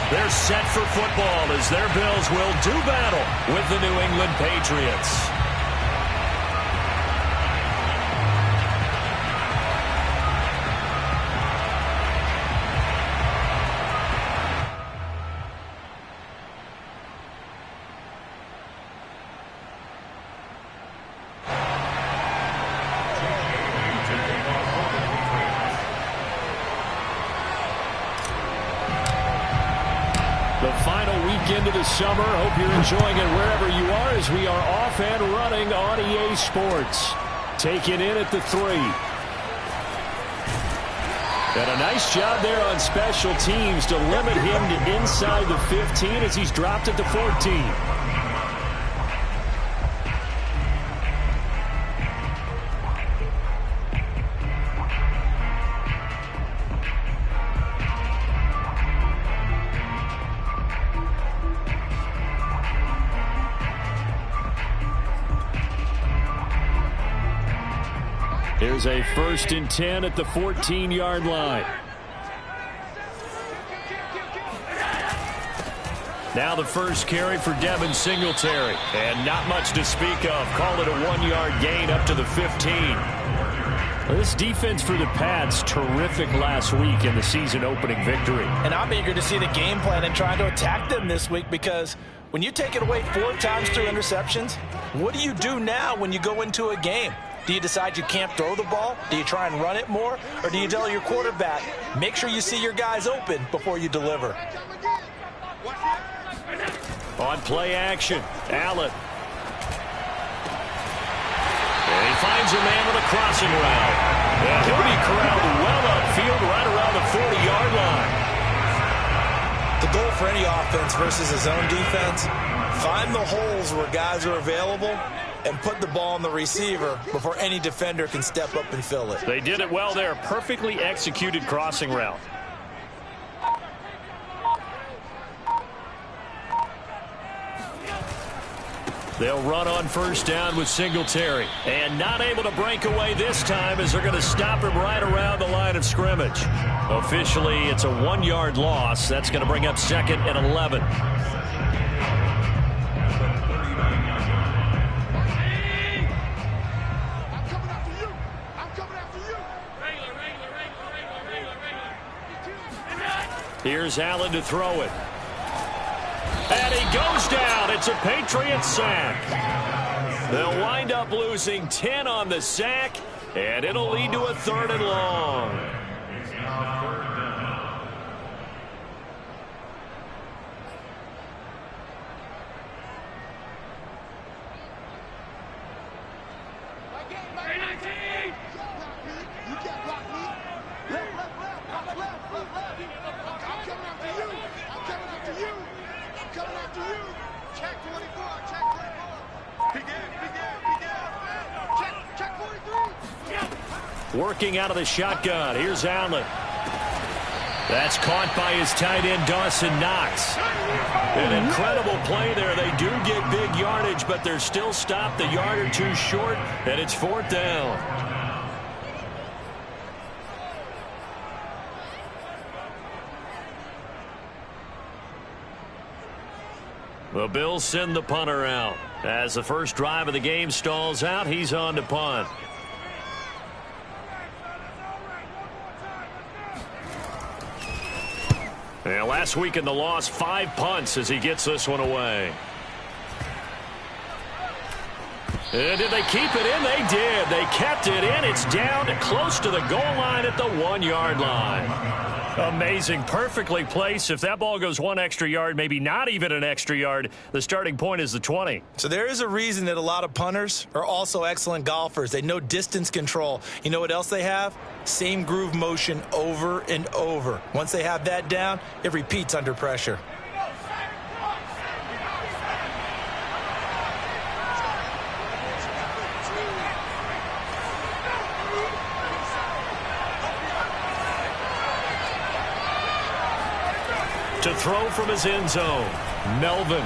They're set for football as their Bills will do battle with the New England Patriots. The final weekend of the summer. Hope you're enjoying it wherever you are as we are off and running on EA Sports. Taking in at the 3. And a nice job there on special teams to limit him to inside the 15 as he's dropped at the 14. Here's a 1st and 10 at the 14-yard line. Now the first carry for Devin Singletary. And not much to speak of. Call it a 1-yard gain up to the 15. Well, this defense for the Pats, terrific last week in the season-opening victory. And I'm eager to see the game plan and trying to attack them this week because when you take it away 4 times through interceptions, what do you do now when you go into a game? Do you decide you can't throw the ball? Do you try and run it more? Or do you tell your quarterback, make sure you see your guys open before you deliver? On play action, Allen. And he finds a man with a crossing route. And he'll be corralled well upfield right around the 40-yard line. The goal for any offense versus his own defense, find the holes where guys are available and put the ball on the receiver before any defender can step up and fill it. They did it well there. Perfectly executed crossing route. They'll run on 1st down with Singletary. And not able to break away this time as they're going to stop him right around the line of scrimmage. Officially, it's a 1-yard loss. That's going to bring up 2nd and 11. Here's Allen to throw it. And he goes down. It's a Patriots sack. They'll wind up losing 10 on the sack, and it'll lead to a 3rd and long. Working out of the shotgun. Here's Allen. That's caught by his tight end, Dawson Knox. An incredible play there. They do get big yardage, but they're still stopped a yard or 2 short, and it's 4th down. The Bills send the punter out. As the first drive of the game stalls out, he's on to punt. And last week in the loss, 5 punts as he gets this one away. And did they keep it in? They did. They kept it in. It's down close to the goal line at the 1-yard line. Amazing. Perfectly placed. If that ball goes 1 extra yard, maybe not even an extra yard, the starting point is the 20. So there is a reason that a lot of punters are also excellent golfers. They know distance control. You know what else they have? Same groove motion over and over. Once they have that down, it repeats under pressure. To throw from his end zone, Melvin.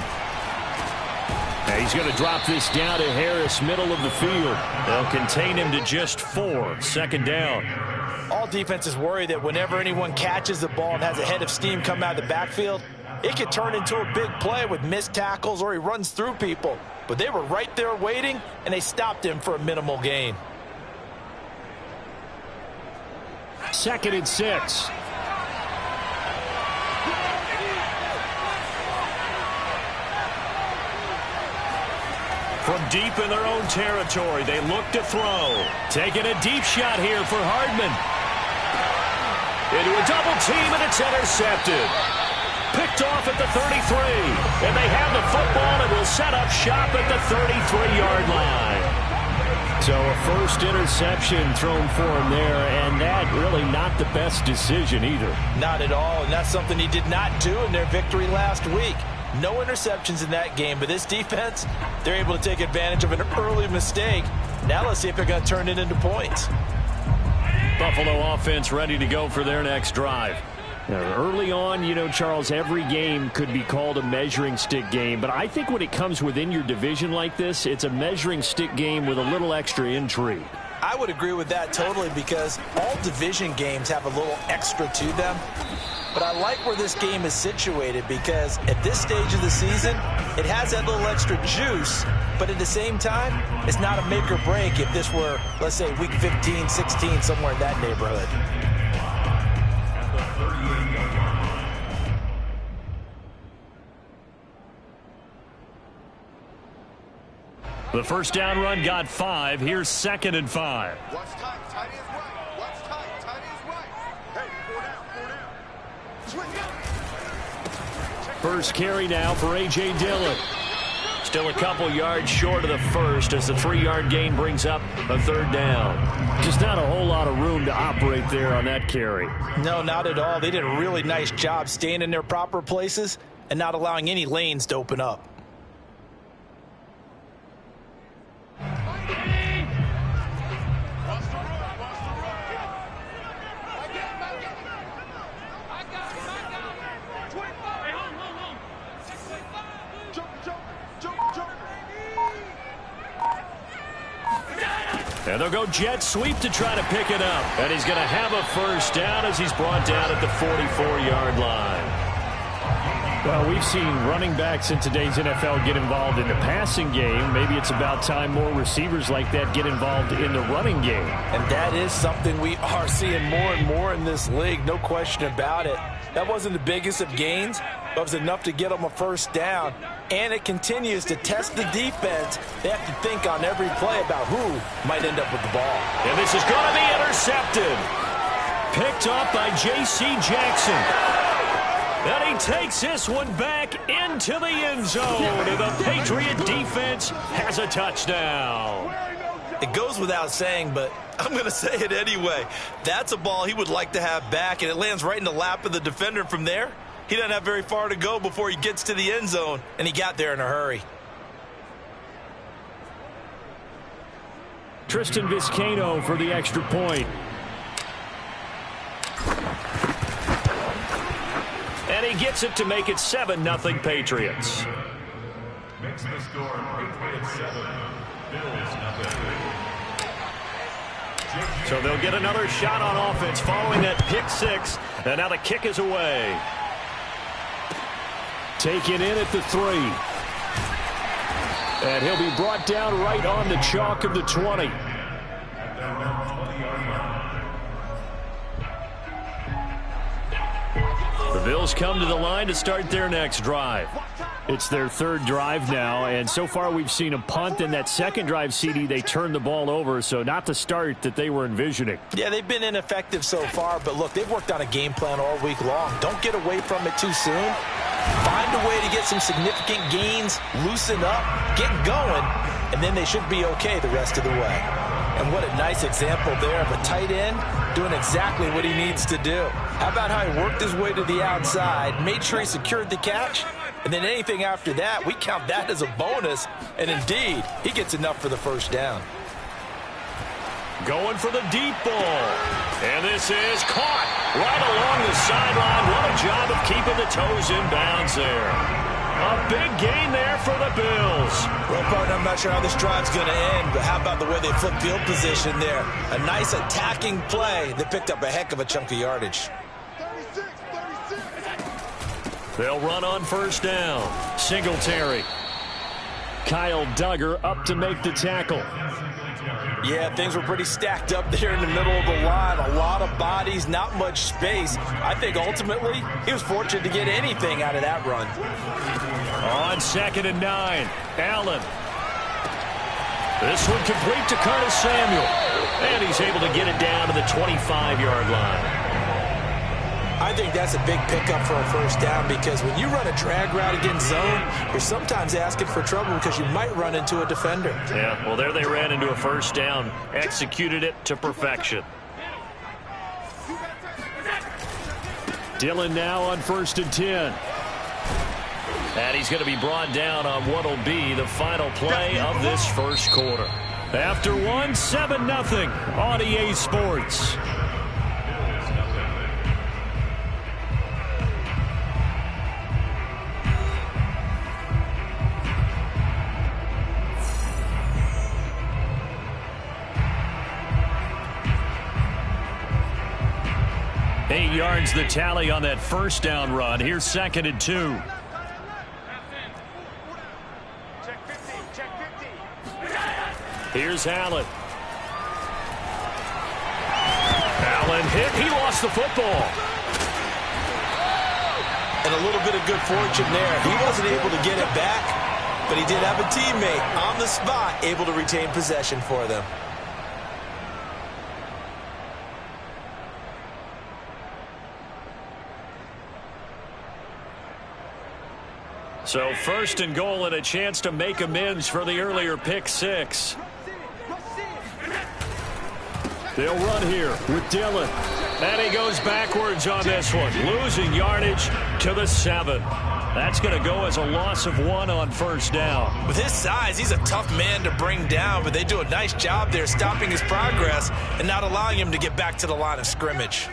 And he's going to drop this down to Harris, middle of the field. They'll contain him to just 4. 2nd down. All defenses worry that whenever anyone catches the ball and has a head of steam come out of the backfield, it could turn into a big play with missed tackles or he runs through people. But they were right there waiting, and they stopped him for a minimal gain. 2nd and 6. From deep in their own territory, they look to throw. Taking a deep shot here for Hardman. Into a double team, and it's intercepted. Picked off at the 33. And they have the football and will set up shop at the 33-yard line. So a first interception thrown for him there, and that really not the best decision either. Not at all, and that's something he did not do in their victory last week. No interceptions in that game, but this defense, they're able to take advantage of an early mistake. Now let's see if they're going to turn it into points. Buffalo offense ready to go for their next drive. Now, early on, you know, Charles, every game could be called a measuring stick game, but I think when it comes within your division like this, it's a measuring stick game with a little extra intrigue. I would agree with that totally because all division games have a little extra to them. But I like where this game is situated because at this stage of the season, it has that little extra juice. But at the same time, it's not a make or break if this were, let's say, week 15, 16, somewhere in that neighborhood. The first down run got 5. Here's 2nd and 5. What's tight? Tight is right. What's tight? Tight is right. Hey, 4 down. 4 down. First carry now for A.J. Dillon. Still a couple yards short of the first as the 3-yard gain brings up a 3rd down. Just not a whole lot of room to operate there on that carry. No, not at all. They did a really nice job staying in their proper places and not allowing any lanes to open up. And they'll go jet sweep to try to pick it up. And he's going to have a first down as he's brought down at the 44-yard line. Well, we've seen running backs in today's NFL get involved in the passing game. Maybe it's about time more receivers like that get involved in the running game. And that is something we are seeing more and more in this league, no question about it. That wasn't the biggest of gains, but it was enough to get them a first down. And it continues to test the defense. They have to think on every play about who might end up with the ball. And this is going to be intercepted. Picked off by J.C. Jackson. And he takes this one back into the end zone. And the Patriot defense has a touchdown. It goes without saying, but I'm going to say it anyway. That's a ball he would like to have back, and it lands right in the lap of the defender from there. He doesn't have very far to go before he gets to the end zone, and he got there in a hurry. Tristan Vizcaino for the extra point. And he gets it to make it 7-0 Patriots. Makes the score Patriots 7, Bills 0. So they'll get another shot on offense following that pick 6. And now the kick is away. Taken in at the 3. And he'll be brought down right on the chalk of the 20. The Bills come to the line to start their next drive. It's their 3rd drive now, and so far we've seen a punt. In that 2nd drive, CD, they turned the ball over, so not the start that they were envisioning. Yeah, they've been ineffective so far, but look, they've worked on a game plan all week long. Don't get away from it too soon. Find a way to get some significant gains, loosen up, get going, and then they should be okay the rest of the way. And what a nice example there of a tight end doing exactly what he needs to do. How about how he worked his way to the outside, made sure he secured the catch, and then anything after that, we count that as a bonus. And indeed, he gets enough for the first down. Going for the deep ball. And this is caught right along the sideline. What a job of keeping the toes in bounds there. A big gain there for the Bills. Well, partner, I'm not sure how this drive's going to end, but how about the way they flip field position there? A nice attacking play that picked up a heck of a chunk of yardage. They'll run on first down. Singletary. Kyle Duggar up to make the tackle. Yeah, things were pretty stacked up there in the middle of the line. A lot of bodies, not much space. I think ultimately he was fortunate to get anything out of that run. On 2nd and 9, Allen. This one complete to Curtis Samuel. And he's able to get it down to the 25-yard line. I think that's a big pickup for a first down because when you run a drag route against zone, you're sometimes asking for trouble because you might run into a defender. Yeah, well, there they ran into a first down. Executed it to perfection. Dillon now on 1st and 10. And he's going to be brought down on what will be the final play of this first quarter. After one, 7-0 on EA Sports. Eight yards the tally on that first down run. Here's 2nd and 2. Here's Allen. Allen hit. He lost the football. And a little bit of good fortune there. He wasn't able to get it back, but he did have a teammate on the spot able to retain possession for them. So 1st and goal and a chance to make amends for the earlier pick six. They'll run here with Dillon. And he goes backwards on this one, losing yardage to the 7. That's going to go as a loss of 1 on first down. With his size, he's a tough man to bring down, but they do a nice job there stopping his progress and not allowing him to get back to the line of scrimmage.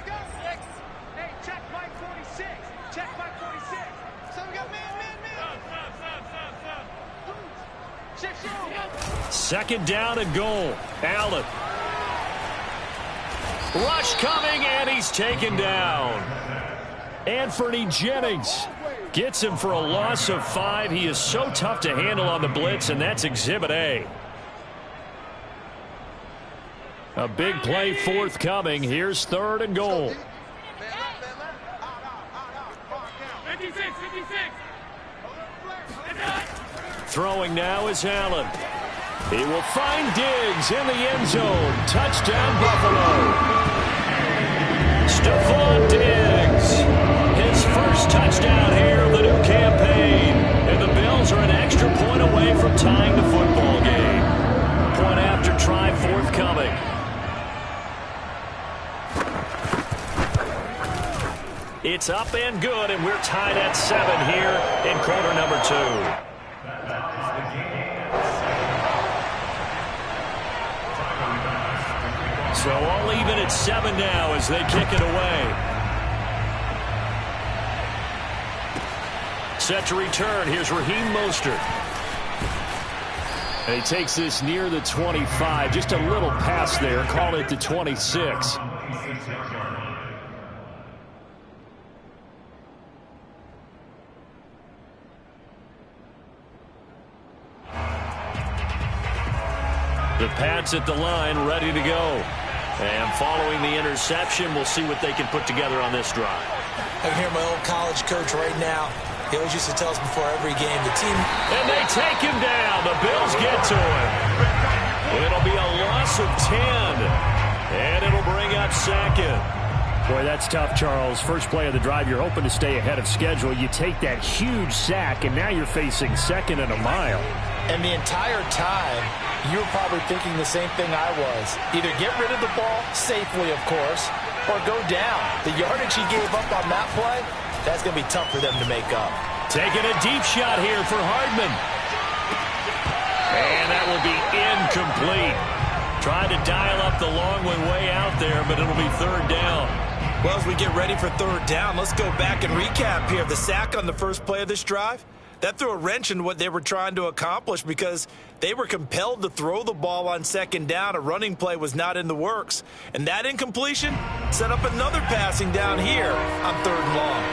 Second down and goal. Allen. Rush coming, and he's taken down. Anthony Jennings gets him for a loss of 5. He is so tough to handle on the blitz, and that's Exhibit A. A big play forthcoming. Here's 3rd and goal. 56. Throwing now is Allen. He will find Diggs in the end zone. Touchdown, Buffalo. Stephon Diggs. His first touchdown here of the new campaign. And the Bills are an extra point away from tying the football game. Point after try forthcoming. It's up and good, and we're tied at 7 here in quarter number 2. So all even at 7 now as they kick it away. Set to return. Here's Raheem Mostert. And he takes this near the 25. Just a little pass there. Call it the 26. The Pats at the line, ready to go. And following the interception, we'll see what they can put together on this drive. I can hear my old college coach right now. He always used to tell us before every game, the team... And they take him down. The Bills get to him. It'll be a loss of 10. And it'll bring up 2nd. Boy, that's tough, Charles. First play of the drive, you're hoping to stay ahead of schedule. You take that huge sack, and now you're facing 2nd and a mile. And the entire time, you were probably thinking the same thing I was. Either get rid of the ball, safely of course, or go down. The yardage he gave up on that play, that's going to be tough for them to make up. Taking a deep shot here for Hardman. And that will be incomplete. Tried to dial up the long one way out there, but it'll be 3rd down. Well, as we get ready for 3rd down, let's go back and recap here. The sack on the first play of this drive, that threw a wrench in what they were trying to accomplish because they were compelled to throw the ball on 2nd down. A running play was not in the works. And that incompletion set up another passing down here on 3rd and long.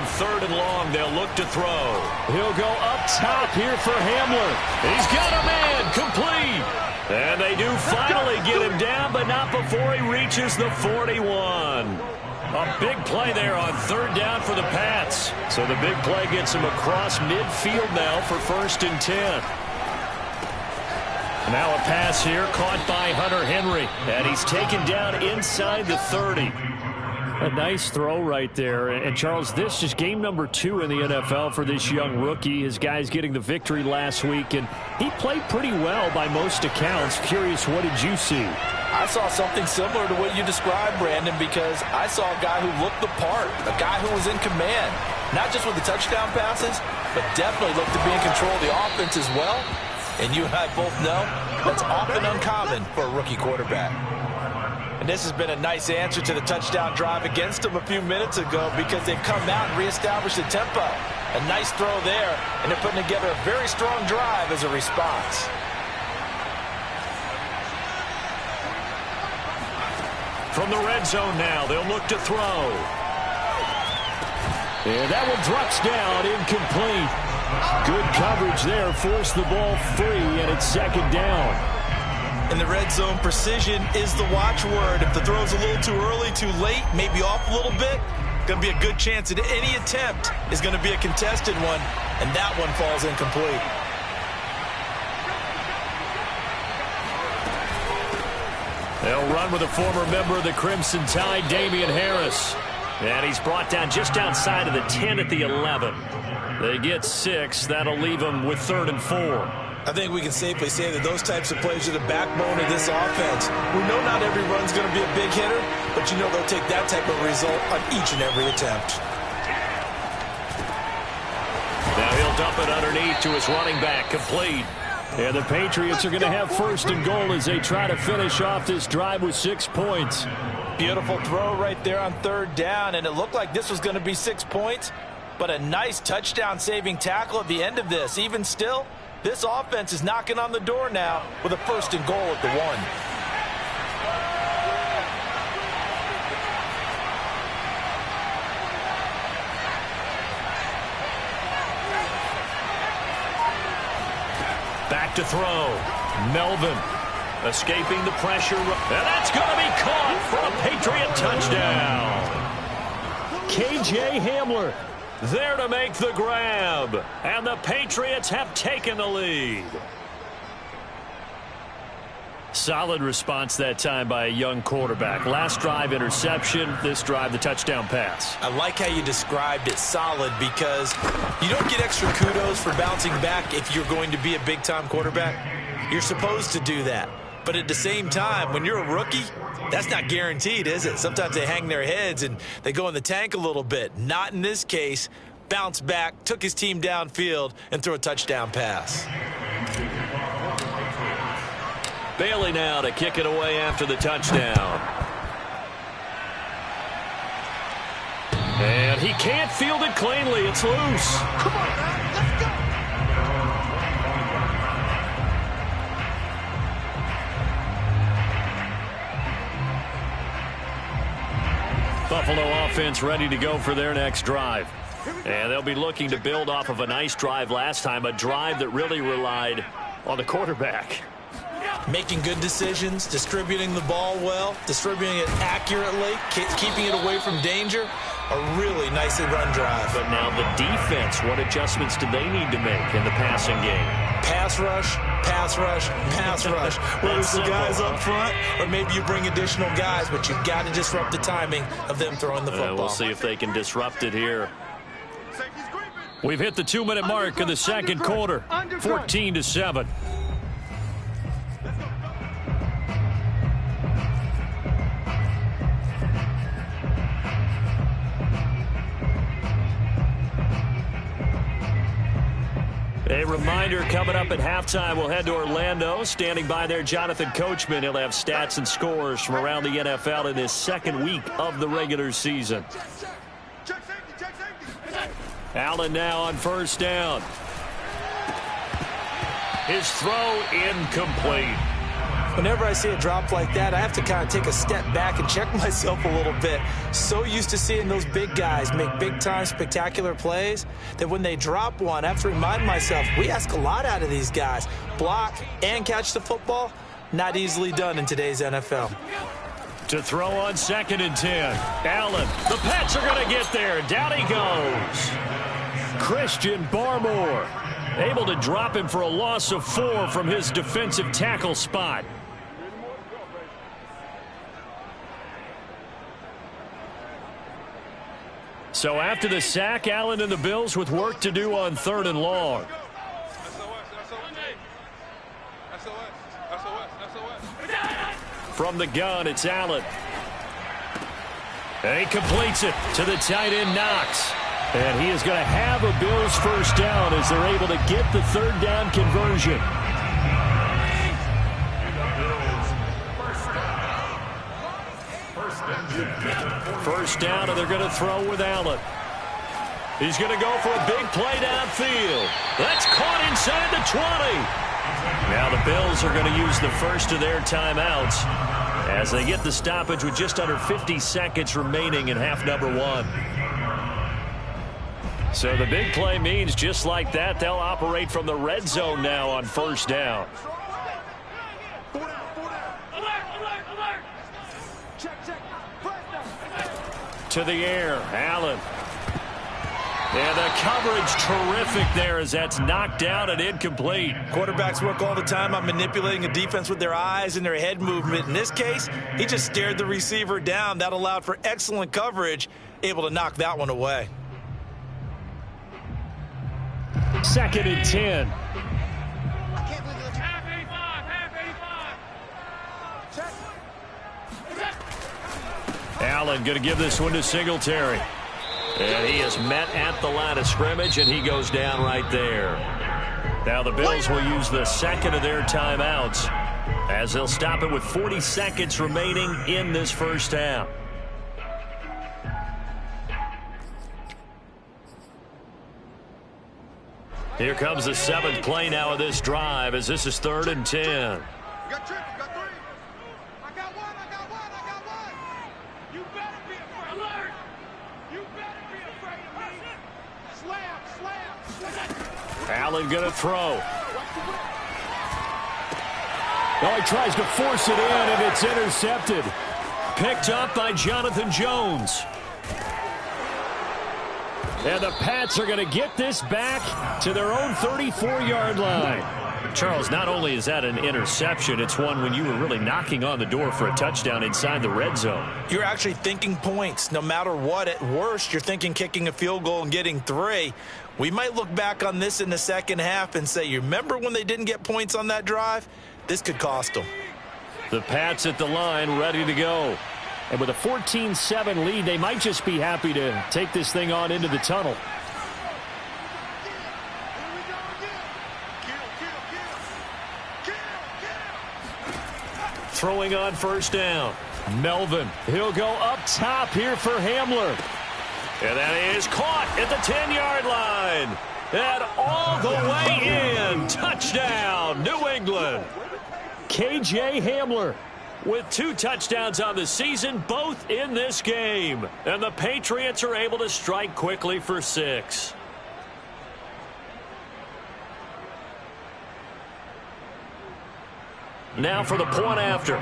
on 3rd and long. They'll look to throw. He'll go up top here for Hamler. He's got a man, complete. And they do finally get him down, but not before he reaches the 41. A big play there on 3rd down for the Pats. So the big play gets him across midfield now for 1st and 10. Now a pass here caught by Hunter Henry. And he's taken down inside the 30. A nice throw right there. And, Charles, this is game number 2 in the NFL for this young rookie. His guys getting the victory last week, and he played pretty well by most accounts. Curious, what did you see? I saw something similar to what you described, Brandon, because I saw a guy who looked the part, a guy who was in command, not just with the touchdown passes, but definitely looked to be in control of the offense as well. And you and I both know that's often uncommon for a rookie quarterback. And this has been a nice answer to the touchdown drive against them a few minutes ago because they've come out and reestablished the tempo. A nice throw there, and they're putting together a very strong drive as a response. From the red zone now, they'll look to throw. And that one drops down, incomplete. Good coverage there, forced the ball free, and it's 2nd down. In the red zone, precision is the watchword. If the throw's a little too early, too late, maybe off a little bit, going to be a good chance that any attempt is going to be a contested one, and that one falls incomplete. They'll run with a former member of the Crimson Tide, Damian Harris. And he's brought down just outside of the 10 at the 11. They get 6. That'll leave them with 3rd and 4. I think we can safely say that those types of plays are the backbone of this offense. We know not every run's going to be a big hitter, but you know they'll take that type of result on each and every attempt. Now he'll dump it underneath to his running back, complete. And the Patriots are going to have 1st and goal as they try to finish off this drive with 6 points. Beautiful throw right there on 3rd down, and it looked like this was going to be 6 points, but a nice touchdown-saving tackle at the end of this. Even still, this offense is knocking on the door now with a 1st and goal at the 1. Back to throw. Melvin escaping the pressure. And that's going to be caught for a Patriot touchdown. KJ Hamler there to make the grab. And the Patriots have taken the lead. Solid response that time by a young quarterback. Last drive, interception. This drive, the touchdown pass. I like how you described it, solid, because you don't get extra kudos for bouncing back if you're going to be a big-time quarterback. You're supposed to do that. But at the same time, when you're a rookie, that's not guaranteed, is it? Sometimes they hang their heads and they go in the tank a little bit. Not in this case. Bounce back, took his team downfield, and threw a touchdown pass. Bailey now to kick it away after the touchdown. And he can't field it cleanly. It's loose. Come on, man. Let's go. Buffalo offense ready to go for their next drive. And they'll be looking to build off of a nice drive last time, a drive that really relied on the quarterback. Making good decisions, distributing the ball well, distributing it accurately, keeping it away from danger. A really nicely run drive. But now the defense, what adjustments do they need to make in the passing game? Pass rush, pass rush, pass rush. Whether it's the guys up front or maybe you bring additional guys, but you've got to disrupt the timing of them throwing the football. We'll see if they can disrupt it here. Safety's creeping. We've hit the 2-minute mark in the second quarter. 14-7. A reminder, coming up at halftime, we'll head to Orlando. Standing by there, Jonathan Coachman. He'll have stats and scores from around the NFL in his second week of the regular season. Check safety, check safety. Allen now on first down. His throw incomplete. Whenever I see a drop like that, I have to kind of take a step back and check myself a little bit. So used to seeing those big guys make big-time spectacular plays that when they drop one, I have to remind myself, we ask a lot out of these guys. Block and catch the football, not easily done in today's NFL. To throw on 2nd and 10. Allen, the Pats are going to get there. Down he goes. Christian Barmore able to drop him for a loss of 4 from his defensive tackle spot. So after the sack, Allen and the Bills with work to do on 3rd and long. From the gun, it's Allen. And he completes it to the tight end, Knox. And he is going to have a Bills first down as they're able to get the 3rd down conversion. First down, and they're going to throw with Allen. He's going to go for a big play downfield. That's caught inside the 20. Now the Bills are going to use the first of their timeouts as they get the stoppage with just under 50 seconds remaining in half number 1. So the big play means just like that, they'll operate from the red zone now on first down. To the air, Allen. And the coverage terrific there as that's knocked down and incomplete. Quarterbacks work all the time on manipulating a defense with their eyes and their head movement. In this case, he just stared the receiver down. That allowed for excellent coverage, able to knock that one away. 2nd and 10. Allen going to give this one to Singletary. And he is met at the line of scrimmage, and he goes down right there. Now the Bills will use the second of their timeouts as they'll stop it with 40 seconds remaining in this first half. Here comes the 7th play now of this drive as this is 3rd and 10. You got trips, you got 3. I got one. You better be afraid. Alert! You better be afraid of me. Slam. Allen going to throw. Oh, he tries to force it in, and it's intercepted. Picked up by Jonathan Jones. And the Pats are going to get this back to their own 34-yard line. Charles, not only is that an interception, it's one when you were really knocking on the door for a touchdown inside the red zone. You're actually thinking points. No matter what, at worst, you're thinking kicking a field goal and getting 3. We might look back on this in the second half and say, you remember when they didn't get points on that drive? This could cost them. The Pats at the line, ready to go. And with a 14-7 lead, they might just be happy to take this thing on into the tunnel. Throwing on first down. Melvin, he'll go up top here for Hamler. And that is caught at the 10-yard line. And all the way in. Touchdown, New England. KJ Hamler with 2 touchdowns on the season, both in this game. And the Patriots are able to strike quickly for 6. Now for the point after.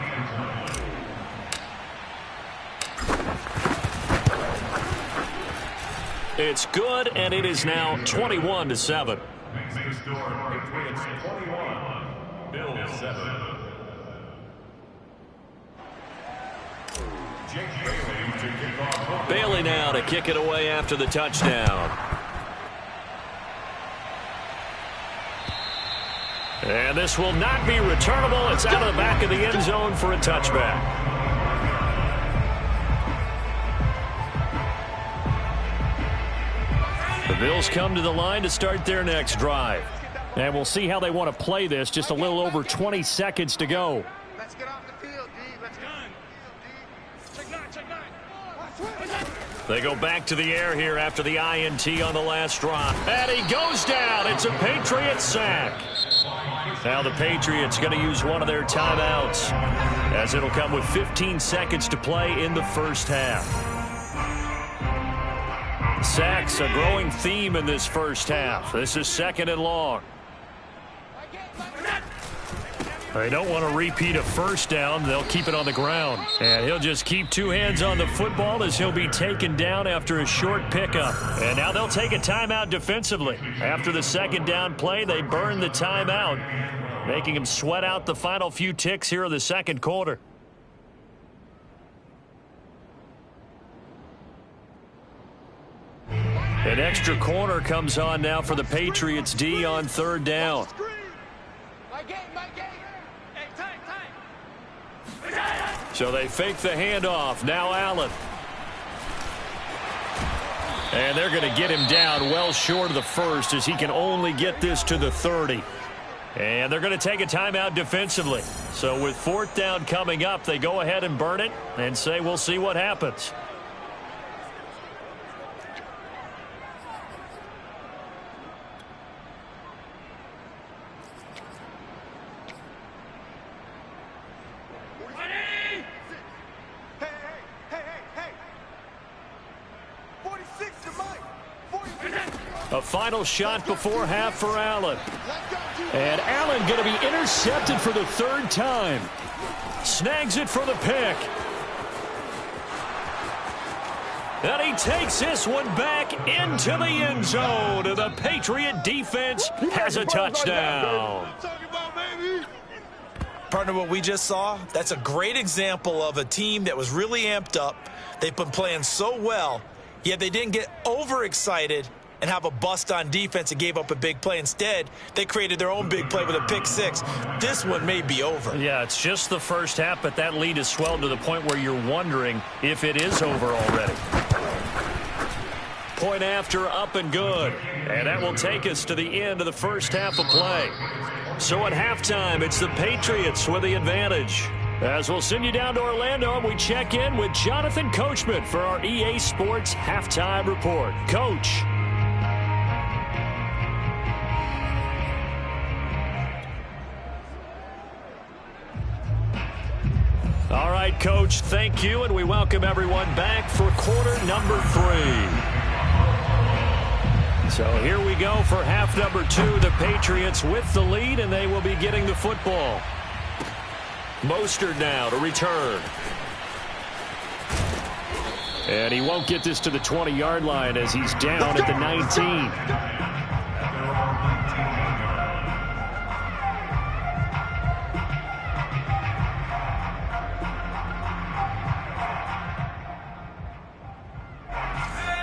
It's good, and it is now 21-7. Makes the score, Patriots 21, Bills 7. Jake Bailey to kick off. Bailey now to kick it away after the touchdown. And this will not be returnable. It's out of the back of the end zone for a touchback. The Bills come to the line to start their next drive. And we'll see how they want to play this. Just a little over 20 seconds to go. Let's get off the field, D. Let's go. They go back to the air here after the INT on the last drive. And he goes down. It's a Patriots sack. Now the Patriots going to use one of their timeouts, as it'll come with 15 seconds to play in the first half. Sacks, a growing theme in this first half. This is 2nd and long. They don't want to repeat a first down. They'll keep it on the ground. And he'll just keep 2 hands on the football as he'll be taken down after a short pickup. And now they'll take a timeout defensively. After the 2nd down play, they burn the timeout, making him sweat out the final few ticks here in the 2nd quarter. An extra corner comes on now for the Patriots D on 3rd down. So they fake the handoff. Now Allen. And they're going to get him down well short of the first, as he can only get this to the 30. And they're going to take a timeout defensively. So with 4th down coming up, they go ahead and burn it and say we'll see what happens. A final shot before half for Allen. And Allen going to be intercepted for the 3rd time. Snags it for the pick. And he takes this one back into the end zone. And the Patriot defense has a touchdown. Partner, what we just saw, that's a great example of a team that was really amped up. They've been playing so well, yet they didn't get overexcited and have a bust on defense and gave up a big play. Instead, they created their own big play with a pick 6. This one may be over. Yeah, it's just the first half, but that lead has swelled to the point where you're wondering if it is over already. Point after, up and good. And that will take us to the end of the first half of play. So at halftime, it's the Patriots with the advantage. As we'll send you down to Orlando, and we check in with Jonathan Coachman for our EA Sports Halftime Report. Coach. All right, Coach, thank you, and we welcome everyone back for quarter number 3. So here we go for half number 2. The Patriots with the lead, and they will be getting the football. Mostert now to return. And he won't get this to the 20-yard line as he's down at the 19.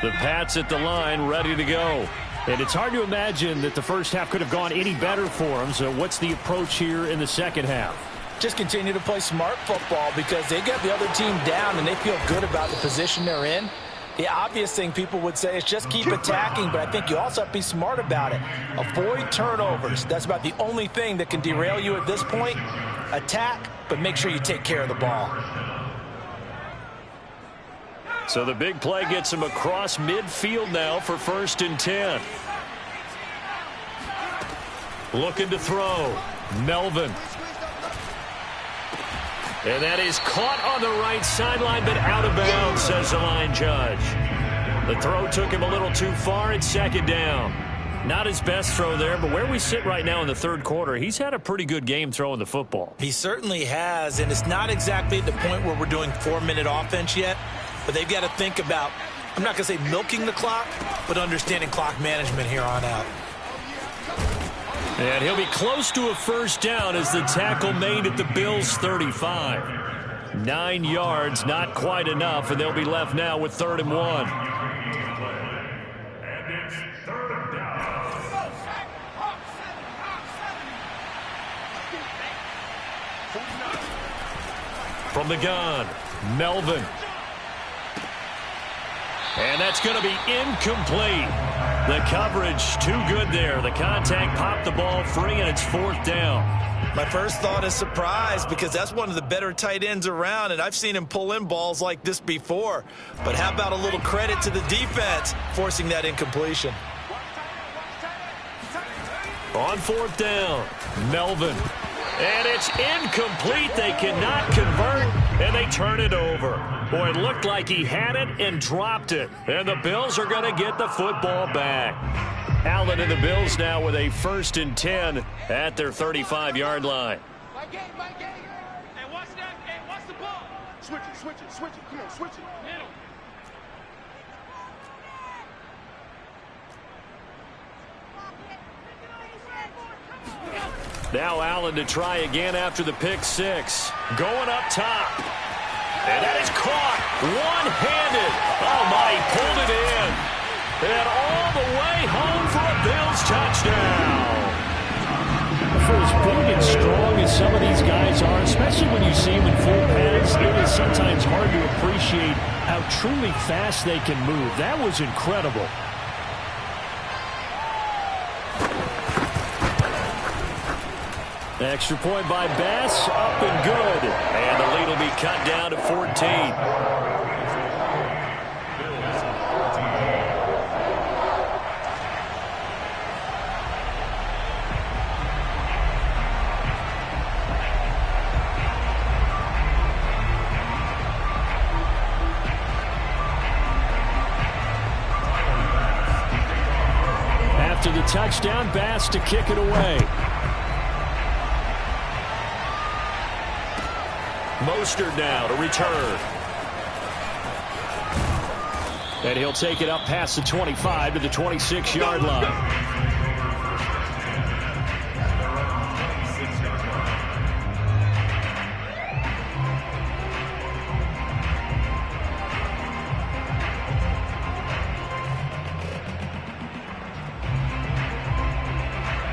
The Pats at the line, ready to go. And it's hard to imagine that the first half could have gone any better for them. So what's the approach here in the second half? Just continue to play smart football because they got the other team down and they feel good about the position they're in. The obvious thing people would say is just keep attacking, but I think you also have to be smart about it. Avoid turnovers. That's about the only thing that can derail you at this point. Attack, but make sure you take care of the ball. So the big play gets him across midfield now for 1st and 10. Looking to throw. Melvin. And that is caught on the right sideline, but out of bounds, says the line judge. The throw took him a little too far. It's 2nd down. Not his best throw there, but where we sit right now in the 3rd quarter, he's had a pretty good game throwing the football. He certainly has, and it's not exactly at the point where we're doing 4-minute offense yet. But they've got to think about, I'm not going to say milking the clock, but understanding clock management here on out. And he'll be close to a first down as the tackle made at the Bills' 35. 9 yards, not quite enough, and they'll be left now with 3rd and 1. And it's 3rd down. From the gun, Melvin. And that's going to be incomplete. The coverage too good there. The contact popped the ball free, and it's 4th down. My first thought is surprise because that's one of the better tight ends around, and I've seen him pull in balls like this before. But how about a little credit to the defense forcing that incompletion? On 4th down, Melvin. And it's incomplete. They cannot convert, and they turn it over. Boy, it looked like he had it and dropped it. And the Bills are going to get the football back. Allen and the Bills now with a 1st and 10 at their 35-yard line. My game. Hey, what's that? Hey, what's the ball? Switch it. Come on, switch it. Middle. Now Allen to try again after the pick 6. Going up top. And that is caught. One-handed. Oh, my, he pulled it in. And all the way home for a Bills touchdown. For as big and strong as some of these guys are, especially when you see them in full pads, it is sometimes hard to appreciate how truly fast they can move. That was incredible. Extra point by Bass, up and good. And the lead will be cut down to 14. After the touchdown, Bass to kick it away. Mostert now to return. And he'll take it up past the 25 to the 26-yard line.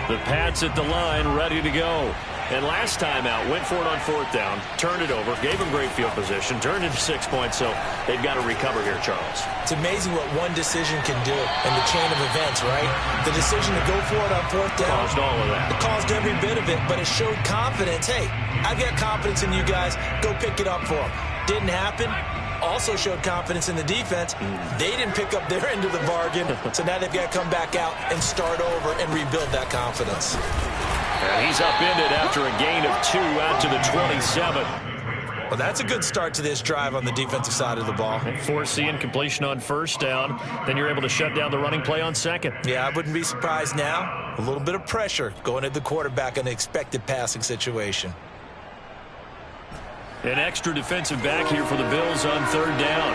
The Pats at the line, ready to go. And last time out, went for it on 4th down, turned it over, gave them great field position, turned into 6 points, so they've got to recover here, Charles. It's amazing what one decision can do in the chain of events, right? The decision to go for it on 4th down. Caused all of that. It caused every bit of it, but it showed confidence. Hey, I've got confidence in you guys. Go pick it up for them. Didn't happen. Also showed confidence in the defense. They didn't pick up their end of the bargain, so now they've got to come back out and start over and rebuild that confidence. And he's upended after a gain of 2 out to the 27. Well, that's a good start to this drive on the defensive side of the ball. And force the incompletion on 1st down. Then you're able to shut down the running play on 2nd. Yeah, I wouldn't be surprised now. A little bit of pressure going at the quarterback in an expected passing situation. An extra defensive back here for the Bills on 3rd down.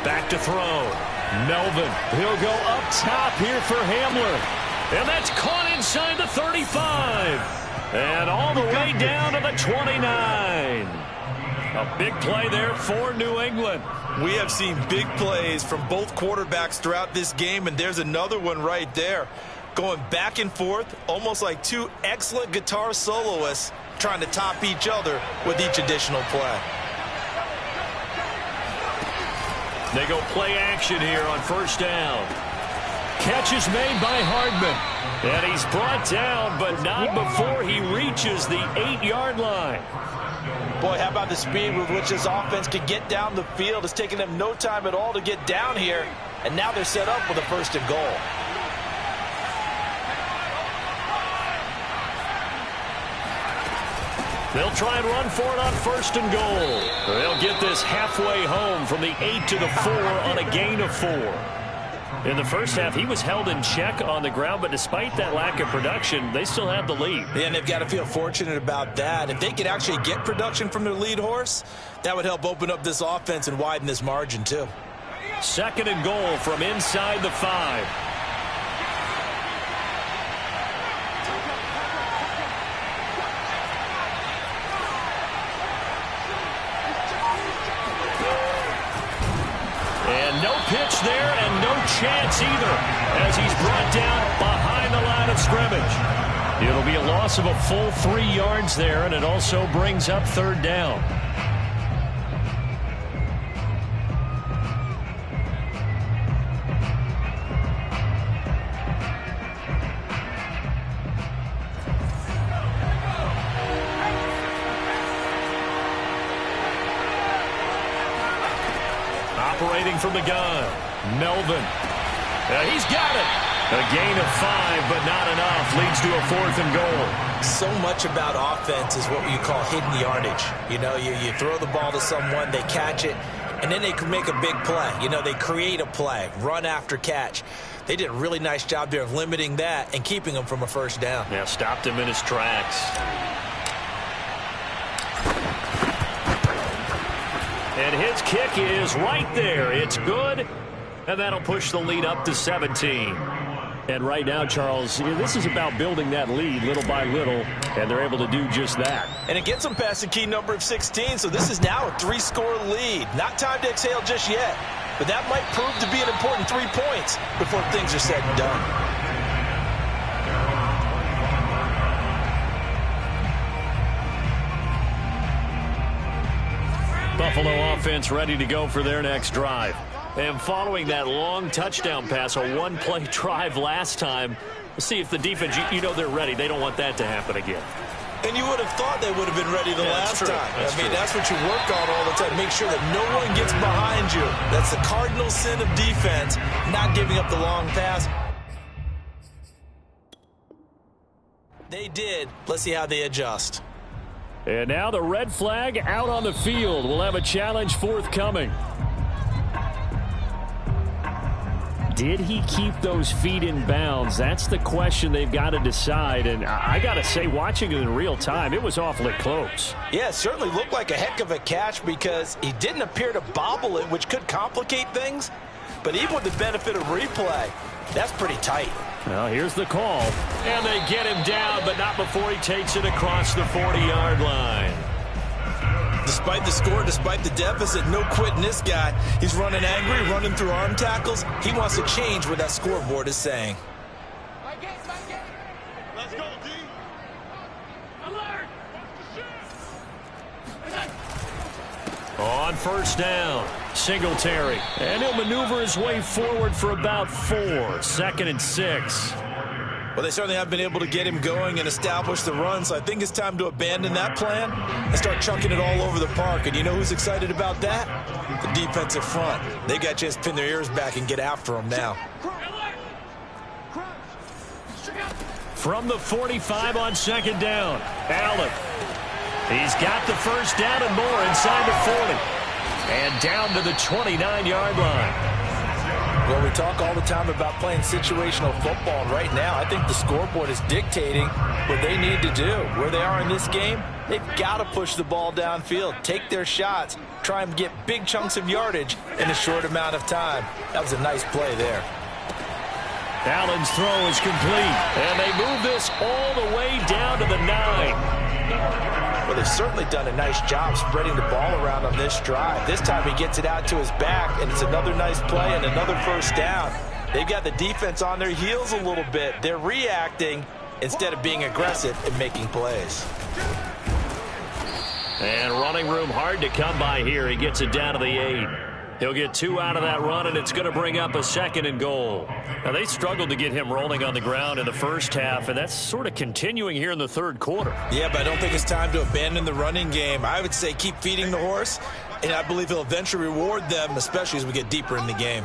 Back to throw. Melvin. He'll go up top here for Hamler. And that's caught inside the 35. And all the way down to the 29. A big play there for New England. We have seen big plays from both quarterbacks throughout this game, and there's another one right there. Going back and forth, almost like two excellent guitar soloists trying to top each other with each additional play. They go play action here on 1st down. Catch is made by Hardman. And he's brought down, but not before he reaches the 8-yard line. Boy, how about the speed with which this offense could get down the field? It's taken them no time at all to get down here. And now they're set up with a 1st and goal. They'll try and run for it on 1st and goal. They'll get this halfway home from the 8 to the 4 on a gain of 4. In the first half, he was held in check on the ground, but despite that lack of production, they still have the lead. Yeah, and they've got to feel fortunate about that. If they could actually get production from their lead horse, that would help open up this offense and widen this margin, too. 2nd and goal from inside the 5. And no pitch there and no chance either as he's brought down behind the line of scrimmage. It'll be a loss of a full 3 yards there, and it also brings up 3rd down. operating from the gun. Melvin. He's got it. A gain of 5, but not enough. Leads to a 4th and goal. So much about offense is what you call hidden yardage. You know, you throw the ball to someone, they catch it, and then they can make a big play. You know, they create a play, run after catch. They did a really nice job there of limiting that and keeping him from a first down. Yeah, stopped him in his tracks. And his kick is right there. It's good, and that'll push the lead up to 17. And right now, Charles, this is about building that lead little by little, and they're able to do just that. And it gets them past the key number of 16, so this is now a 3-score lead. Not time to exhale just yet, but that might prove to be an important 3 points before things are said and done. Buffalo offense ready to go for their next drive. And following that long touchdown pass, a one-play drive last time, we'll see if the defense, you know they're ready. They don't want that to happen again. And you would have thought they would have been ready the last time. That's what you work on all the time. Make sure that no one gets behind you. That's the cardinal sin of defense, not giving up the long pass. They did. Let's see how they adjust. And now the red flag out on the field. We'll have a challenge forthcoming. Did he keep those feet in bounds? That's the question they've got to decide. And I got to say, watching it in real time, it was awfully close. Yeah, it certainly looked like a heck of a catch because he didn't appear to bobble it, which could complicate things. But even with the benefit of replay, that's pretty tight. Well, here's the call. And they get him down, but not before he takes it across the 40-yard line. Despite the score, despite the deficit, no quitting this guy. He's running angry, running through arm tackles. He wants to change what that scoreboard is saying. Let's go, D. Alert! On first down, Singletary. And he'll maneuver his way forward for about 4. 2nd and 6. Well, they certainly have been able to get him going and establish the run, so I think it's time to abandon that plan and start chucking it all over the park. And you know who's excited about that? The defensive front. They got a chance to pin their ears back and get after him now. From the 45 on 2nd down, Allen. He's got the first down and more inside the 40. And down to the 29-yard line. Well, we talk all the time about playing situational football. And right now, I think the scoreboard is dictating what they need to do. Where they are in this game, they've got to push the ball downfield, take their shots, try and get big chunks of yardage in a short amount of time. That was a nice play there. Allen's throw is complete. And they move this all the way down to the 9. Well, they've certainly done a nice job spreading the ball around on this drive. This time he gets it out to his back, and it's another nice play and another first down. They've got the defense on their heels a little bit. They're reacting instead of being aggressive and making plays. And running room hard to come by here. He gets it down to the 8. He'll get 2 out of that run, and it's going to bring up a 2nd and goal. Now, they struggled to get him rolling on the ground in the first half, and that's sort of continuing here in the third quarter. Yeah, but I don't think it's time to abandon the running game. I would say keep feeding the horse, and I believe he'll eventually reward them, especially as we get deeper in the game.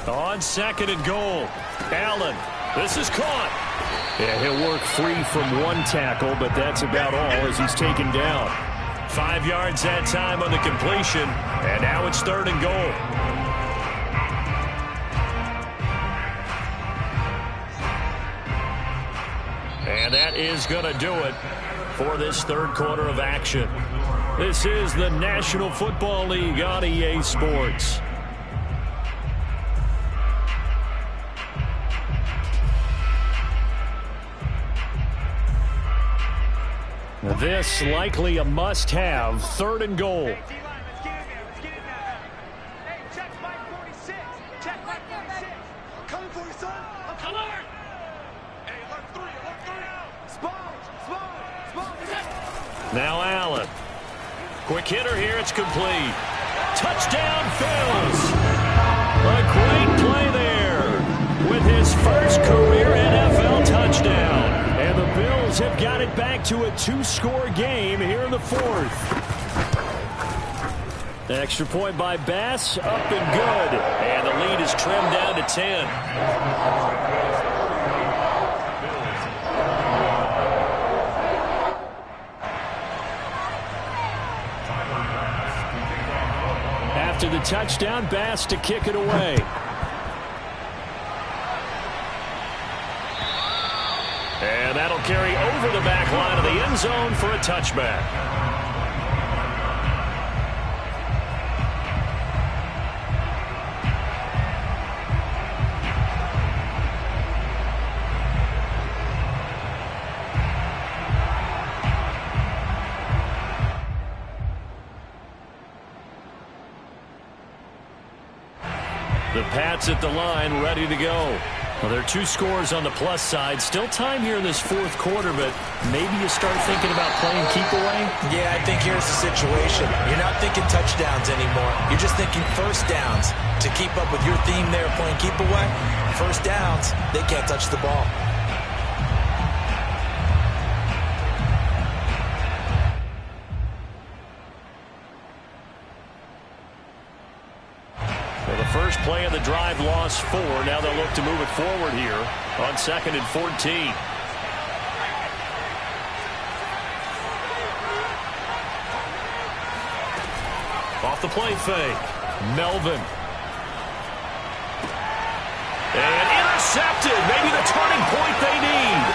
On 2nd and goal, Allen. This is caught. Yeah, he'll work free from one tackle, but that's about all as he's taken down. 5 yards that time on the completion, and now it's 3rd and goal. And that is going to do it for this third quarter of action. This is the National Football League on EA Sports. This likely a must-have, 3rd and goal. Let's get it now. Hey, check Mike 46. Check Mike 46. I'm coming for you, son. I'm alert. Hey, alert 3, alert 3. Now Allen. Quick hitter here, it's complete. Touchdown, Phils. A great play there with his first career NFL touchdown. And the Bills have got it back to a 2-score game here in the 4th. The extra point by Bass, up and good. And the lead is trimmed down to 10. After the touchdown, Bass to kick it away. And that'll carry over the back line of the end zone for a touchback. The Pats at the line, ready to go. Well, there are 2 scores on the plus side. Still time here in this fourth quarter, but maybe you start thinking about playing keep away? Yeah, I think here's the situation. You're not thinking touchdowns anymore. You're just thinking first downs. To keep up with your theme there, playing keep away, first downs, they can't touch the ball. First play of the drive, lost 4. Now they'll look to move it forward here on 2nd and 14. Off the play fake. Melvin. And intercepted. Maybe the turning point they need.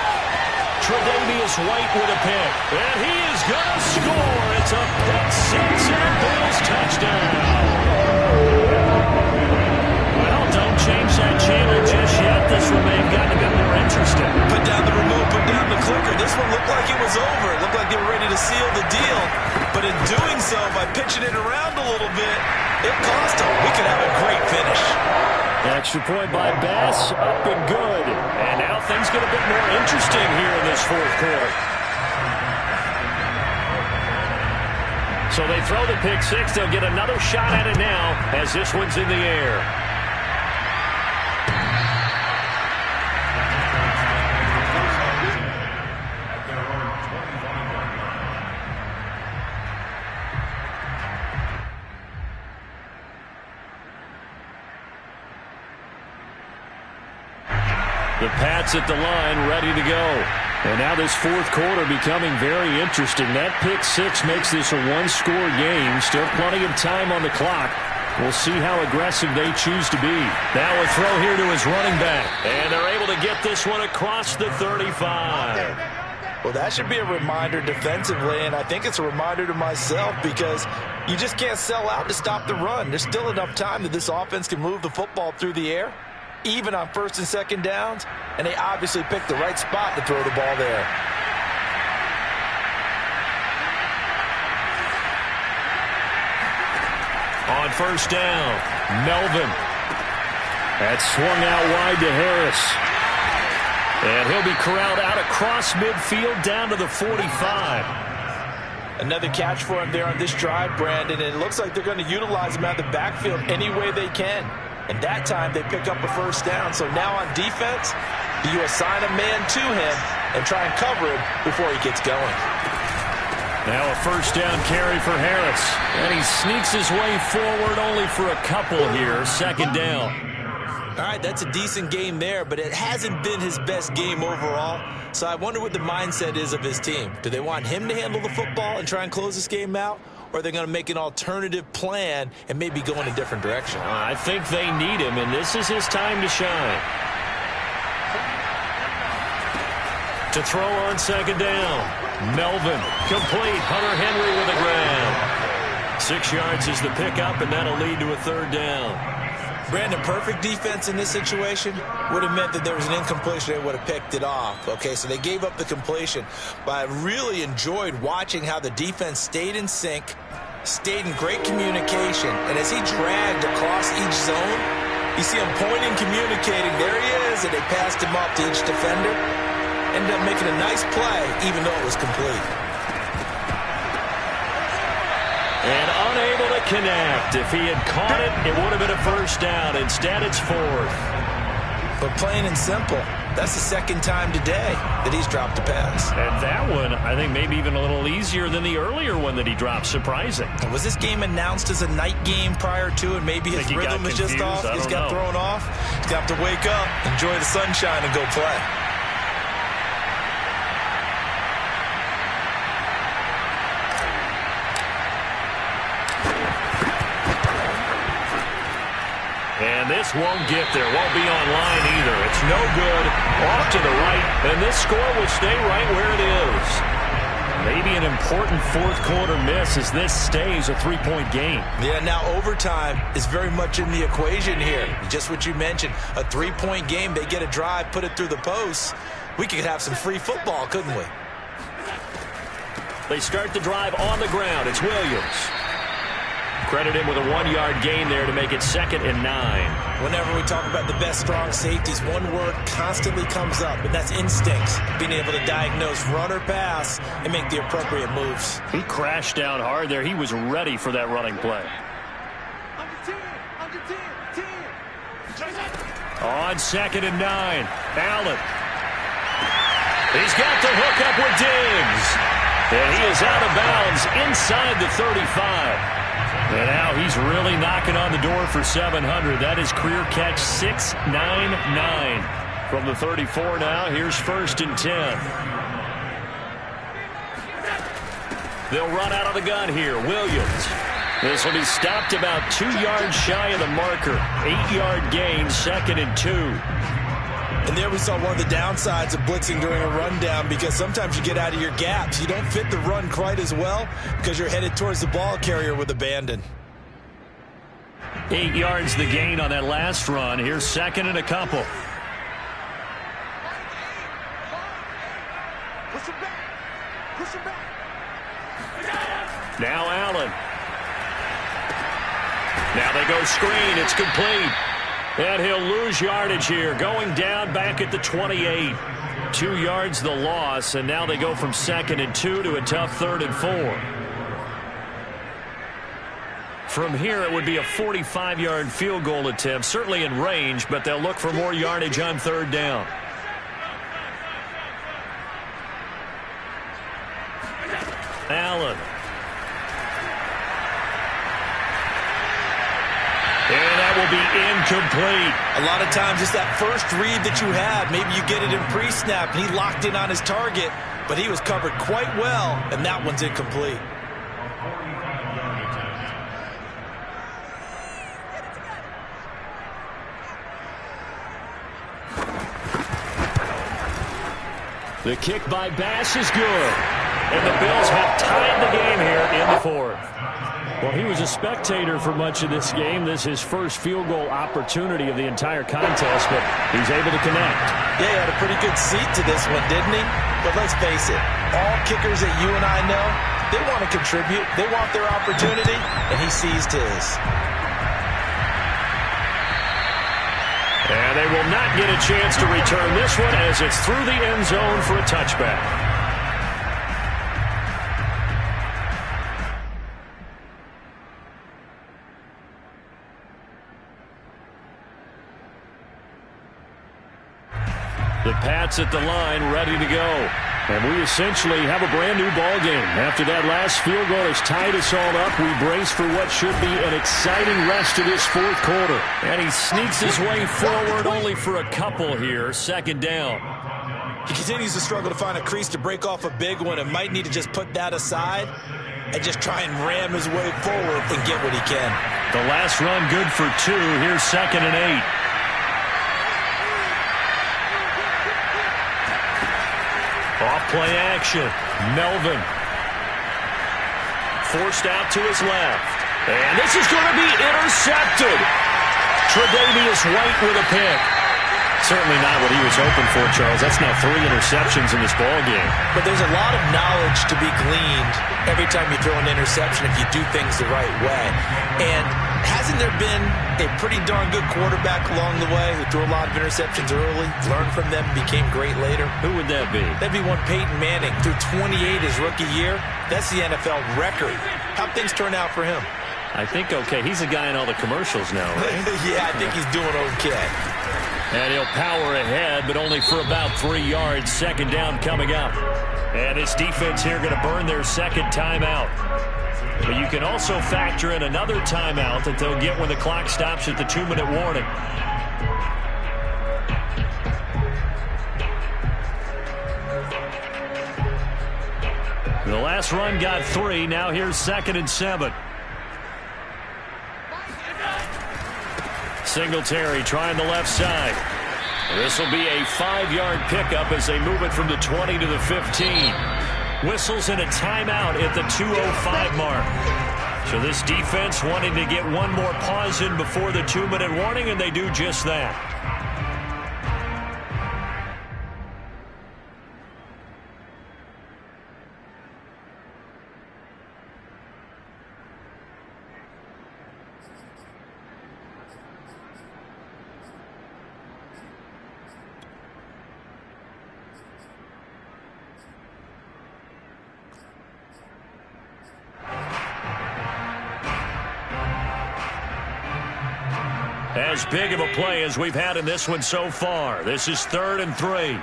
Tre'Davious White with a pick. And he is going to score. It's a pick 6 and a Bills touchdown. Don't change that channel just yet. This one may have gotten a bit more interesting. Put down the remote, put down the clicker. This one looked like it was over. It looked like they were ready to seal the deal. But in doing so, by pitching it around a little bit, it cost them. We could have a great finish. Extra point by Bass, up and good. And now things get a bit more interesting here in this fourth quarter. So they throw the pick 6. They'll get another shot at it now as this one's in the air. The Pats at the line, ready to go. And now this fourth quarter becoming very interesting. That pick 6 makes this a one-score game. Still plenty of time on the clock. We'll see how aggressive they choose to be. Now a throw here to his running back. And they're able to get this one across the 35. Well, that should be a reminder defensively, and I think it's a reminder to myself because you just can't sell out to stop the run. There's still enough time that this offense can move the football through the air, even on 1st and 2nd downs, and they obviously picked the right spot to throw the ball there. On 1st down, Melvin. That's swung out wide to Harris. And he'll be corralled out across midfield down to the 45. Another catch for him there on this drive, Brandon, and it looks like they're going to utilize him out of the backfield any way they can. And that time they pick up a 1st down. So now on defense, do you assign a man to him and try and cover him before he gets going? Now a 1st down carry for Harris. And he sneaks his way forward only for a couple here. 2nd down. All right, that's a decent game there, but it hasn't been his best game overall. So I wonder what the mindset is of his team. Do they want him to handle the football and try and close this game out? Or are they going to make an alternative plan and maybe go in a different direction? I think they need him, and this is his time to shine. To throw on 2nd down. Melvin, complete. Hunter Henry with a grab. 6 yards is the pickup, and that'll lead to a 3rd down. Brandon, perfect defense in this situation would have meant that there was an incompletion. They would have picked it off. Okay, so they gave up the completion. But I really enjoyed watching how the defense stayed in sync, stayed in great communication. And as he dragged across each zone, you see him pointing, communicating. There he is, and they passed him up to each defender. Ended up making a nice play, even though it was complete. And unable to connect. If he had caught it, it would have been a 1st down. Instead, it's 4th. But plain and simple, That's the second time today that he's dropped a pass. And that one, I think, maybe even a little easier than the earlier one that he dropped. Surprising. Was this game announced as a night game prior to, and maybe his rhythm is just off? He's got thrown off. He's got to wake up, enjoy the sunshine, and go play. And this won't get there. Won't be online either. It's no good. Off to the right. And this score will stay right where it is. Maybe an important fourth quarter miss as this stays a three-point game. Yeah, now overtime is very much in the equation here. Just what you mentioned, a three-point game. They get a drive, put it through the posts. We could have some free football, couldn't we? They start the drive on the ground. It's Williams. Credit him with a 1-yard gain there to make it 2nd and 9. Whenever we talk about the best strong safeties, one word constantly comes up, and that's instincts. Being able to diagnose run or pass and make the appropriate moves. He crashed down hard there. He was ready for that running play. On 2nd and 9, Allen. He's got the hook up with Diggs. And he is out of bounds inside the 35. And now he's really knocking on the door for 700. That is career catch 699 from the 34 now. Here's 1st and 10. They'll run out of the gun here. Williams. This will be stopped about 2 yards shy of the marker. 8-yard gain, 2nd and 2. And there we saw one of the downsides of blitzing during a rundown, because sometimes you get out of your gaps. You don't fit the run quite as well because you're headed towards the ball carrier with abandon. 8 yards the gain on that last run. Here's 2nd and a couple. Push him back. Push him back. Now Allen. Now they go screen. It's complete. And he'll lose yardage here. Going down back at the 28. 2 yards the loss, and now they go from 2nd and 2 to a tough 3rd and 4. From here, it would be a 45-yard field goal attempt. Certainly in range, but they'll look for more yardage on 3rd down. Allen. And that will be incomplete. A lot of times it's that first read that you have. Maybe you get it in pre-snap, and he locked in on his target, but he was covered quite well, and that one's incomplete. The kick by Bass is good. And the Bills have tied the game here in the 4th. Well, he was a spectator for much of this game. This is his first field goal opportunity of the entire contest, but he's able to connect. Yeah, he had a pretty good seat to this one, didn't he? But let's face it, all kickers that you and I know, they want to contribute. They want their opportunity, and he seized his. And they will not get a chance to return this one as it's through the end zone for a touchback. The Pats at the line, ready to go. And we essentially have a brand-new ball game. After that last field goal has tied us all up, we brace for what should be an exciting rest of this 4th quarter. And he sneaks his way forward only for a couple here. 2nd down. He continues to struggle to find a crease to break off a big one, and might need to just put that aside and just try and ram his way forward and get what he can. The last run good for 2. Here's 2nd and 8. Off-play action. Melvin. Forced out to his left. And this is going to be intercepted. Tre'Davious White with a pick. Certainly not what he was hoping for, Charles. That's now 3 interceptions in this ball game. But there's a lot of knowledge to be gleaned every time you throw an interception if you do things the right way. And hasn't there been a pretty darn good quarterback along the way who threw a lot of interceptions early, learned from them, became great later? Who would that be? That'd be one Peyton Manning. Threw 28 his rookie year. That's the NFL record. How'd things turn out for him? I think okay. He's a guy in all the commercials now, right? Yeah, I think he's doing okay. And he'll power ahead, but only for about 3 yards. Second down coming up. And his defense here going to burn their second timeout. But you can also factor in another timeout that they'll get when the clock stops at the 2-minute warning. The last run got 3. Now here's 2nd and 7. Singletary trying the left side. This will be a 5-yard pickup as they move it from the 20 to the 15. Whistles and a timeout at the 2:05 mark. So this defense wanting to get one more pause in before the 2-minute warning, and they do just that. As big of a play as we've had in this one so far. This is 3rd and 3.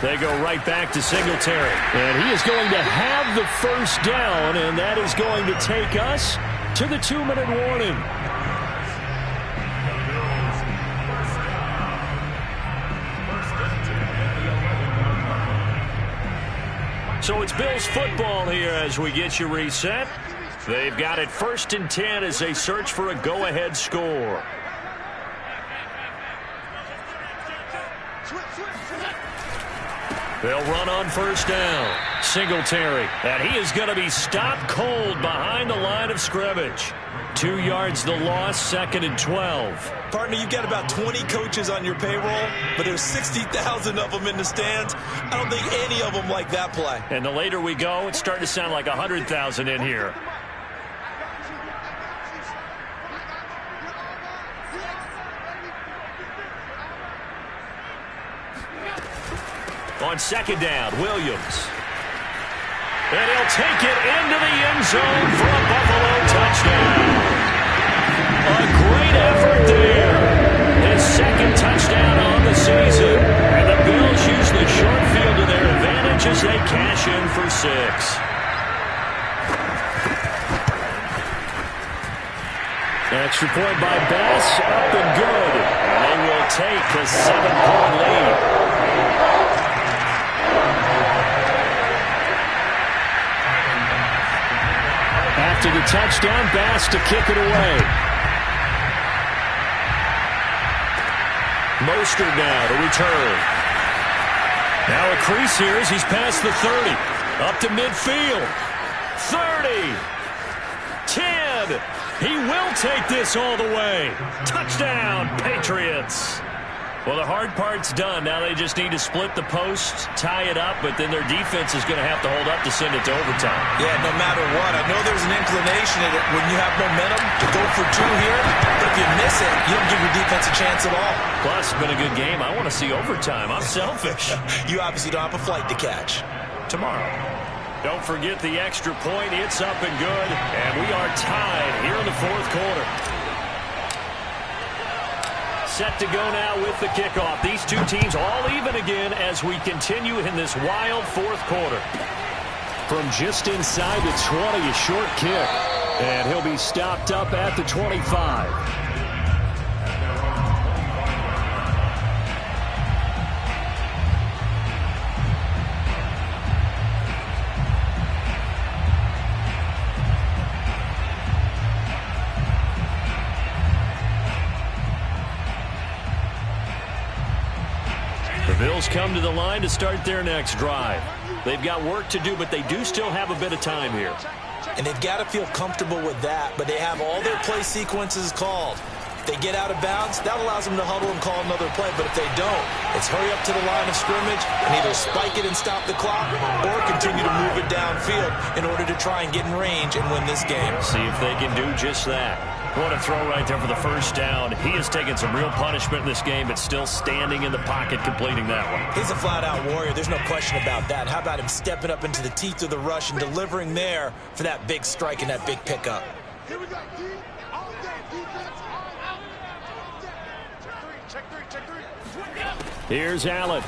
They go right back to Singletary. And he is going to have the first down, and that is going to take us to the 2-minute warning. So it's Bills football here as we get you reset. They've got it 1st and 10 as they search for a go-ahead score. They'll run on 1st down. Singletary, and he is going to be stopped cold behind the line of scrimmage. 2 yards the loss, 2nd and 12. Partner, you've got about 20 coaches on your payroll, but there's 60,000 of them in the stands. I don't think any of them like that play. And the later we go, it's starting to sound like 100,000 in here. On 2nd down, Williams. And he'll take it into the end zone for a Buffalo touchdown. A great effort there. His 2nd touchdown on the season. And the Bills use the short field to their advantage as they cash in for 6. Extra point by Bass, up and good. And they will take a 7-point lead. After the touchdown, Bass to kick it away. Mostert now to return. Now a crease here as he's past the 30. Up to midfield. 30. 10. He will take this all the way. Touchdown, Patriots. Well, the hard part's done. Now they just need to split the post, tie it up, but then their defense is going to have to hold up to send it to overtime. Yeah, no matter what. I know there's an inclination in it when you have momentum to go for 2 here, but if you miss it, you don't give your defense a chance at all. Plus, it's been a good game. I want to see overtime. I'm selfish. You obviously don't have a flight to catch. Tomorrow. Don't forget the extra point. It's up and good, and we are tied here in the 4th quarter. Set to go now with the kickoff. These two teams all even again as we continue in this wild 4th quarter. From just inside the 20, a short kick. And he'll be stopped up at the 25. The Bills come to the line to start their next drive. They've got work to do, but they do still have a bit of time here. And they've got to feel comfortable with that, but they have all their play sequences called. If they get out of bounds, that allows them to huddle and call another play, but if they don't, it's hurry up to the line of scrimmage and either spike it and stop the clock or continue to move it downfield in order to try and get in range and win this game. See if they can do just that. What a throw right there for the first down. He has taken some real punishment in this game, but still standing in the pocket completing that one. He's a flat-out warrior. There's no question about that. How about him stepping up into the teeth of the rush and delivering there for that big strike and that big pickup? Here we go. D, all day, defense, all day. Check three. Here's Allen.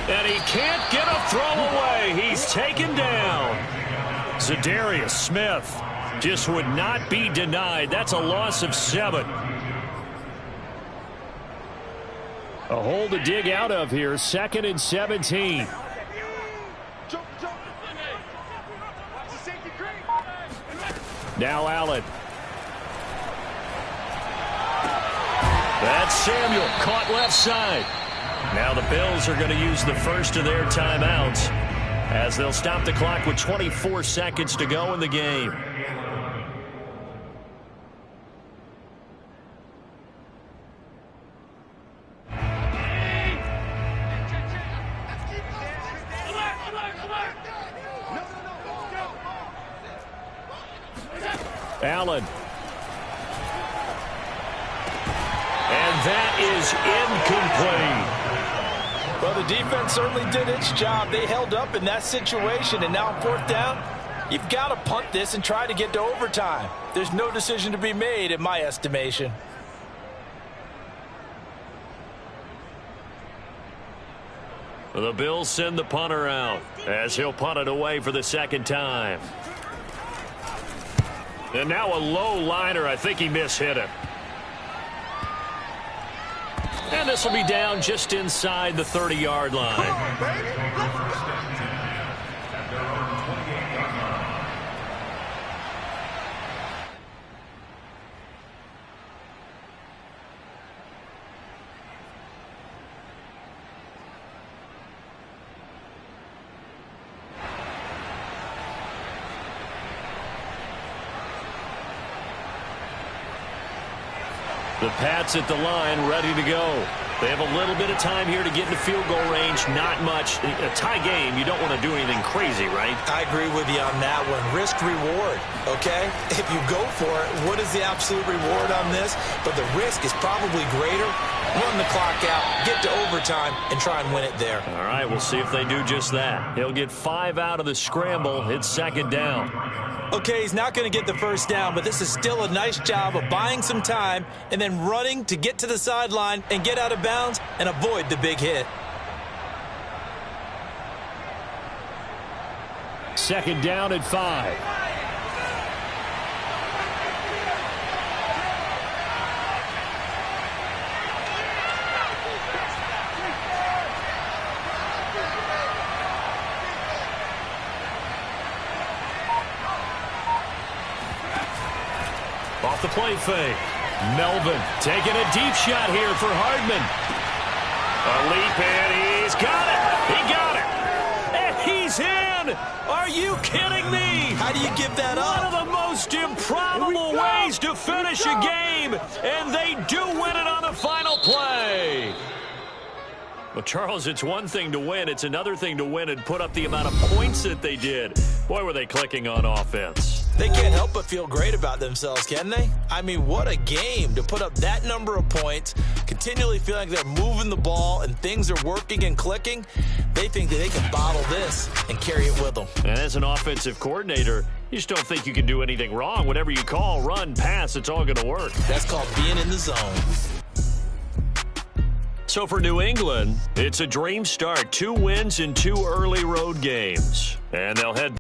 And he can't get a throw away. He's taken down. Zadarius Smith just would not be denied. That's a loss of 7. A hole to dig out of here. 2nd and 17. Jump. Watch the safety green. Now Allen. That's Samuel caught left side. Now the Bills are going to use the first of their timeouts as they'll stop the clock with 24 seconds to go in the game. Allen. And that is incomplete. Well, the defense certainly did its job. They held up in that situation, and now on 4th down, you've got to punt this and try to get to overtime. There's no decision to be made in my estimation. The Bills send the punter out as he'll punt it away for the 2nd time. And now a low liner. I think he mishit it. And this will be down just inside the 30-yard line. The Pats at the line, ready to go. They have a little bit of time here to get into field goal range. Not much. A tie game, you don't want to do anything crazy, right? I agree with you on that one. Risk reward, okay? If you go for it, what is the absolute reward on this? But the risk is probably greater. Run the clock out, get to overtime, and try and win it there. All right, we'll see if they do just that. He'll get 5 out of the scramble. It's 2nd down. Okay, he's not going to get the first down, but this is still a nice job of buying some time and then running to get to the sideline and get out of bounds and avoid the big hit. 2nd down at 5. Off the play fake. Melvin taking a deep shot here for Hardman. A leap, and he's got it. He got it. And he's in. Are you kidding me? How do you give that up? One of the most improbable ways to finish a game, and they do win it on the final play. Well, Charles, it's one thing to win. It's another thing to win and put up the amount of points that they did. Boy, were they clicking on offense. They can't help but feel great about themselves, can they? I mean, what a game to put up that number of points, continually feeling like they're moving the ball and things are working and clicking. They think that they can bottle this and carry it with them. And as an offensive coordinator, you just don't think you can do anything wrong. Whatever you call, run, pass, it's all going to work. That's called being in the zone. So for New England, it's a dream start. 2 wins in 2 early road games. And they'll head